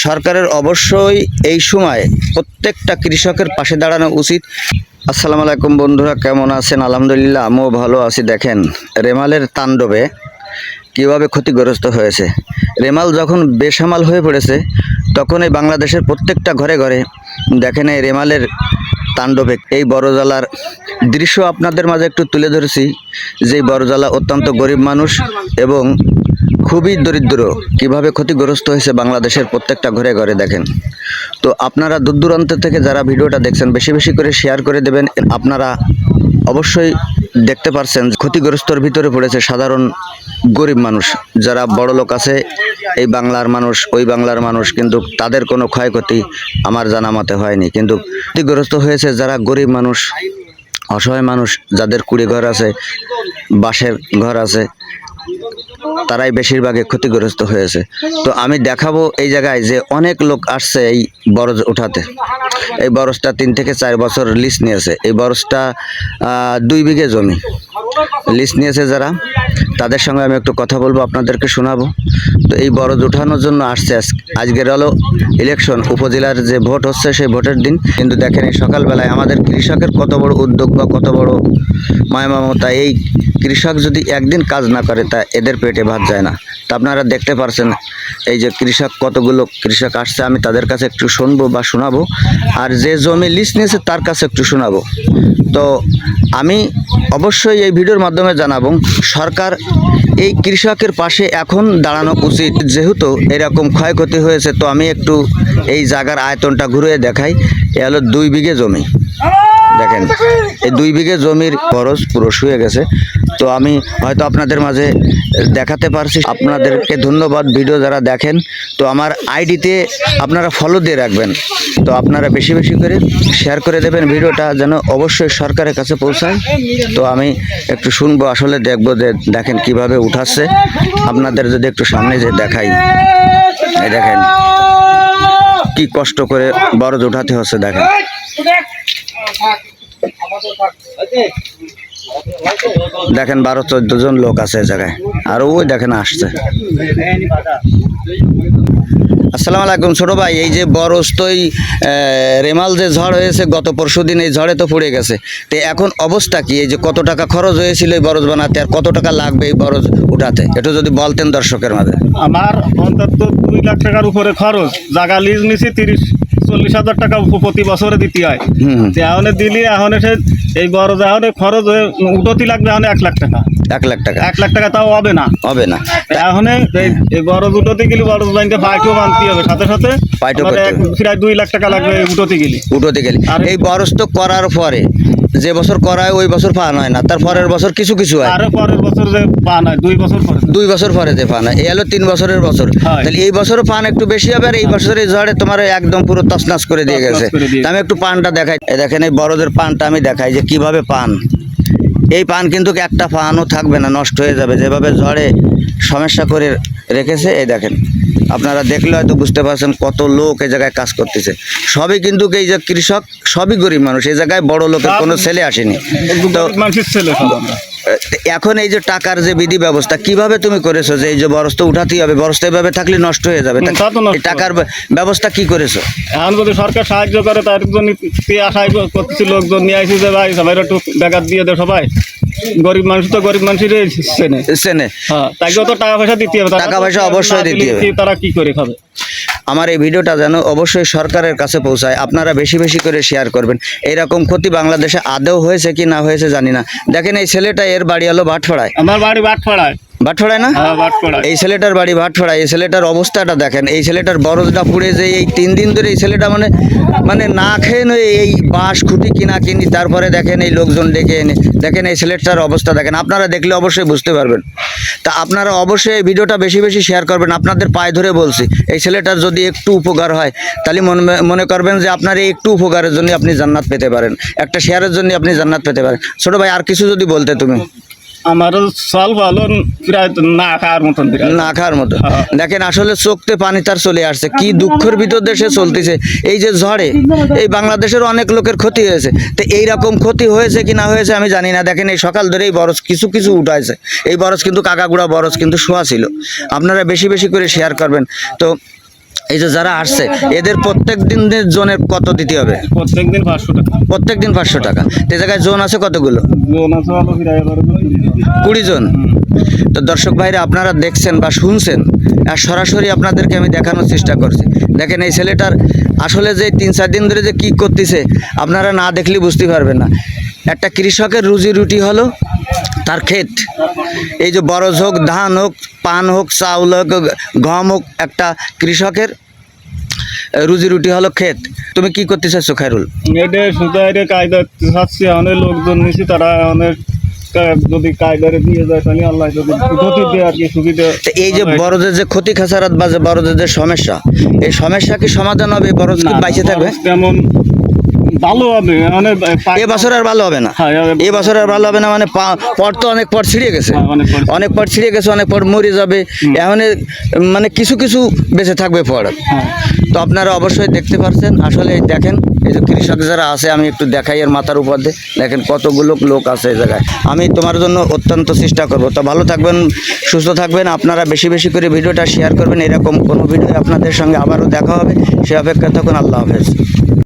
সরকারের অবশ্যই এই সময় প্রত্যেকটা কৃষকের পাশে দাঁড়ানো উচিত। আসসালামু আলাইকুম বন্ধুরা, কেমন আছেন? আলহামদুলিল্লাহ, আমিও ভালো আছি। দেখেন রেমালের তাণ্ডবে কীভাবে ক্ষতিগ্রস্ত হয়েছে। রেমাল যখন বেসামাল হয়ে পড়েছে তখন এই বাংলাদেশের প্রত্যেকটা ঘরে ঘরে দেখেন এই রেমালের তাণ্ডবে এই বড়জালার দৃশ্য আপনাদের মাঝে একটু তুলে ধরেছি। যে বড়জালা অত্যন্ত গরিব মানুষ এবং খুবই দরিদ্র, কিভাবে ক্ষতিগ্রস্ত হয়েছে বাংলাদেশের প্রত্যেকটা ঘরে ঘরে দেখেন। তো আপনারা দূর দূরান্ত থেকে যারা ভিডিওটা দেখছেন বেশি বেশি করে শেয়ার করে দেবেন। আপনারা অবশ্যই দেখতে পারছেন ক্ষতিগ্রস্তর ভিতরে পড়েছে সাধারণ গরিব মানুষ। যারা বড় লোক আছে এই বাংলার মানুষ, ওই বাংলার মানুষ, কিন্তু তাদের কোনো ক্ষয়ক্ষতি আমার জানা মতে হয়নি। কিন্তু ক্ষতিগ্রস্ত হয়েছে যারা গরিব মানুষ, অসহায় মানুষ, যাদের কুড়ি ঘর আছে, বাঁশের ঘর আছে, তারাই বেশিরভাগে ক্ষতিগ্রস্ত হয়েছে। তো আমি দেখাবো এই জায়গায় যে অনেক লোক আসছে এই বরজ উঠাতে। এই বরজটা 3 থেকে 4 বছর লিজ নিয়েছে। এই বরজটা 2 বিঘে জমি লিজ নিয়েছে যারা, তাদের সঙ্গে আমি একটু কথা বলবো, আপনাদেরকে শোনাবো। তো এই বরজ উঠানোর জন্য আসছে। আজকের হলো ইলেকশন, উপজেলার যে ভোট হচ্ছে সেই ভোটের দিন। কিন্তু দেখেন এই সকালবেলায় আমাদের কৃষকের কত বড় উদ্যোগ বা কত বড় মায়ামমতা। এই কৃষক যদি একদিন কাজ না করে তা এদের পেটে ভাত যায় না। তা আপনারা দেখতে পারছেন এই যে কৃষক, কতগুলো কৃষক আসছে, আমি তাদের কাছে একটু শুনবো বা শোনাবো। আর যে জমি লিজ নিয়েছে তার কাছে একটু শোনাবো। তো আমি অবশ্যই এই ভিডিওর মাধ্যমে জানাবো সরকার এই কৃষকের পাশে এখন দাঁড়ানো উচিত। যেহেতু এরকম ক্ষয়ক্ষতি হয়েছে, তো আমি একটু এই জায়গার আয়তনটা ঘুরে দেখাই। এ হলো 2 বিঘে জমি। দেখেন এই 2 বিঘে জমির খরচ পুরো শুয়ে গেছে। তো আমি হয়তো আপনাদের মাঝে দেখাতে পারছি। আপনাদেরকে ধন্যবাদ ভিডিও যারা দেখেন। তো আমার আইডিতে আপনারা ফলো দিয়ে রাখবেন। তো আপনারা বেশি বেশি করে শেয়ার করে দেবেন ভিডিওটা, যেন অবশ্যই সরকারের কাছে পৌঁছায়। তো আমি একটু শুনবো, আসলে দেখবো যে দেখেন কিভাবে উঠাচ্ছে। আপনাদের যদি একটু সামনে যে দেখাই, এই দেখেন কি কষ্ট করে বরজ উঠাতে হচ্ছে। দেখেন দেখেন 12-14 জন লোক আছে এই জায়গায়, আর ওই দেখেন আসছে। আসসালামু আলাইকুম ছোট ভাই, এই যে বরজ তো এই রেমাল যে ঝড় হয়েছে গত পরশুদিন, এই ঝড়ে তো পড়ে গেছে। তো এখন অবস্থা কি? এই যে কত টাকা খরচ হয়েছিল এই বরজ বানাতে, আর কত টাকা লাগবে এই বরজ উঠাতে, একটু যদি বলতেন দর্শকের মাঝে। আমার অন্তত 2 লাখ টাকার উপরে খরচ। জায়গা লিজ নিছি 30-40 হাজার টাকা প্রতি বছরে দিতে হয়। এখন দিলি এখন এই বড় এখন খরচ উঠতি লাগবে এখন 1 লাখ টাকা। 1 লাখ টাকা? 1 লাখ টাকা তাও হবে না, হবে না। এখন এই বড় উঠতে গেলে বড় ব্যাংকে পাইটও বানতে হবে, সাথে সাথে পাইটও প্রায় 2 লাখ টাকা লাগবে উঠতে গেলে। আর এই বরজ তো করার পরে যে বছর করায় ওই বছর পান হয় না, তার পরের বছর কিছু কিছু হয়, আর পরের বছর যে পান হয় 2 বছর পরে যে পান হয়। এই হলো 3 বছরের বছর। তাহলে এই বছরও পান একটু বেশি হবে। আর এই বছরে ঝড়ে তোমার একদম পুরো তছনছ করে দিয়ে গেছে। আমি একটু পানটা দেখাই। দেখেন এই বরজের পানটা আমি দেখাই যে কিভাবে পান। এই পান কিন্তু একটা পানও থাকবে না, নষ্ট হয়ে যাবে, যেভাবে ঝড়ে সমস্যা করে রেখেছে। এই দেখেন, আপনারা দেখলে হয়তো বুঝতে পারছেন কত লোক এই জায়গায় কাজ করতেছে। সবই কিন্তু এই যে কৃষক, সবই গরিব মানুষ। এই জায়গায় বড় লোকের কোনো ছেলে আসেনি। তো এখন এই যে টাকার যে বিধি ব্যবস্থা কিভাবে তুমি করেছো, যে এই যে বরজ উঠাতেই হবে, বরজটা এভাবে থাকলে নষ্ট হয়ে যাবে, এই টাকার ব্যবস্থা কি করেছো? এখন যদি সরকার সাহায্য করে তার জন্য আশায় করতেছি, লোকজন নিয়ে আসি যে ভাই সবাই একটু ব্যাঘাত দিয়ে দেয়। সবাই গরিব মানুষ তো গরিব মানুষেরই চেনে। হ্যাঁ, তাকেও তো টাকা পয়সা দিতে হবে। টাকা পয়সা অবশ্যই দিতে হবে। তারা কি করে খাবে? আমার এই ভিডিওটা যেন অবশ্যই সরকারের কাছে পৌঁছায়। আপনারা বেশি বেশি করে শেয়ার করবেন। এইরকম ক্ষতি বাংলাদেশে আদৌ হয়েছে কি না হয়েছে জানি না। দেখেন এই ছেলেটা, এর বাড়ি হলো ভাটপাড়ায়। আমার বাড়ি ভাটপাড়ায়। ভাটপাড়ায় না? এই ছেলেটার বাড়ি ভাটপাড়ায়। এই ছেলেটার অবস্থাটা দেখেন। এই ছেলেটার বরজটা পুড়ে যে এই 3 দিন ধরে এই ছেলেটা মানে না খেয়ে নয় এই বাঁশ খুঁটি কিনি। তারপরে দেখেন এই লোকজন ডেকে এনে দেখেন এই ছেলেটার অবস্থা দেখেন। আপনারা দেখলে অবশ্যই বুঝতে পারবেন। তা আপনারা অবশ্যই এই ভিডিওটা বেশি বেশি শেয়ার করবেন। আপনাদের পায়ে ধরে বলছি, এই ছেলেটার যদি একটু উপকার হয় তাহলে মনে করবেন যে আপনার এই একটু উপকারের জন্য আপনি জান্নাত পেতে পারেন, একটা শেয়ারের জন্য আপনি জান্নাত পেতে পারেন। ছোট ভাই আর কিছু যদি বলতে তুমি। আমারও সাল ভালো প্রায় না খাওয়ার মতো। দেখেন আসলে চোখতে পানি তার চলে আসছে, কি দুঃখের ভিতর দেশে চলতেছে। এই যে ঝড়ে এই বাংলাদেশের অনেক লোকের ক্ষতি হয়েছে। তো এইরকম ক্ষতি হয়েছে কি না হয়েছে আমি জানি না। দেখেন এই সকাল ধরে এই বরজ কিছু কিছু উঠাইছে। এই বরজ কিন্তু কাকাগুড়া বরজ কিন্তু শোয়া ছিল। আপনারা বেশি বেশি করে শেয়ার করবেন। তো এই যে যারা আসছে এদের প্রত্যেক দিনের জনের কত দিতে হবে? প্রত্যেকদিন 500 টাকা। প্রত্যেক দিন 500 টাকা। তো এই জায়গায় জোন আছে কতগুলো? লোন আছে হলো প্রায় 20 জন। তো দর্শক ভাইরা আপনারা দেখছেন বা শুনছেন, আর সরাসরি আপনাদেরকে আমি দেখানোর চেষ্টা করছি। দেখেন এই ছেলেটার আসলে যে 3-4 দিন ধরে যে কী করতেছে আপনারা না দেখলে বুঝতে পারবেন না। একটা কৃষকের রুজি রুটি হলো তার ক্ষেত। এই যে বরজ হোক, ধান হোক, পান হোক, চাউল হোক, গম হোক, একটা কৃষকের রুজি রুটি হলো ক্ষেত। তুমি কি করতে চাচ্ছ খায়রুল? এটা সুতাইরে কায়দা চাচ্ছি, অনেক লোকজন নিছি, তারা অনেক যদি কায়দারে দিয়ে যায় তাহলে আল্লাহ যদি গতি দেয় আর কি, সুবিধা। তো এই যে বরজের যে ক্ষতি খাসারাত বা যে বরজের যে সমস্যা, এই সমস্যা কি সমাধান হবে? বরজ কি বাইসে থাকবে? তেমন ভালো হবে, অনেক এবছর আর ভালো হবে না। হ্যাঁ, এবছর আর ভালো হবে না মানে পর তো অনেক পর ছিঁড়ে গেছে, হ্যাঁ, অনেক পর ছিঁড়ে গেছে, অনেক পর মরে যাবে। এখন মানে কিছু কিছু বেঁচে থাকবে পর। হ্যাঁ। তো আপনারা অবশ্যই দেখতে পাচ্ছেন। আসলে এই দেখেন এই যে কৃষক যারা আছে, আমি একটু দেখাই এর মাথার উপর দিয়ে, দেখেন কতগুলো লোক আছে এই জায়গায়। আমি তোমার জন্য অত্যন্ত চেষ্টা করব। তো ভালো থাকবেন, সুস্থ থাকবেন। আপনারা বেশি বেশি করে ভিডিওটা শেয়ার করবেন। এরকম কোনো ভিডিও আপনাদের সঙ্গে আবারও দেখা হবে, সে অপেক্ষা থাকুন। আল্লাহ হাফেজ।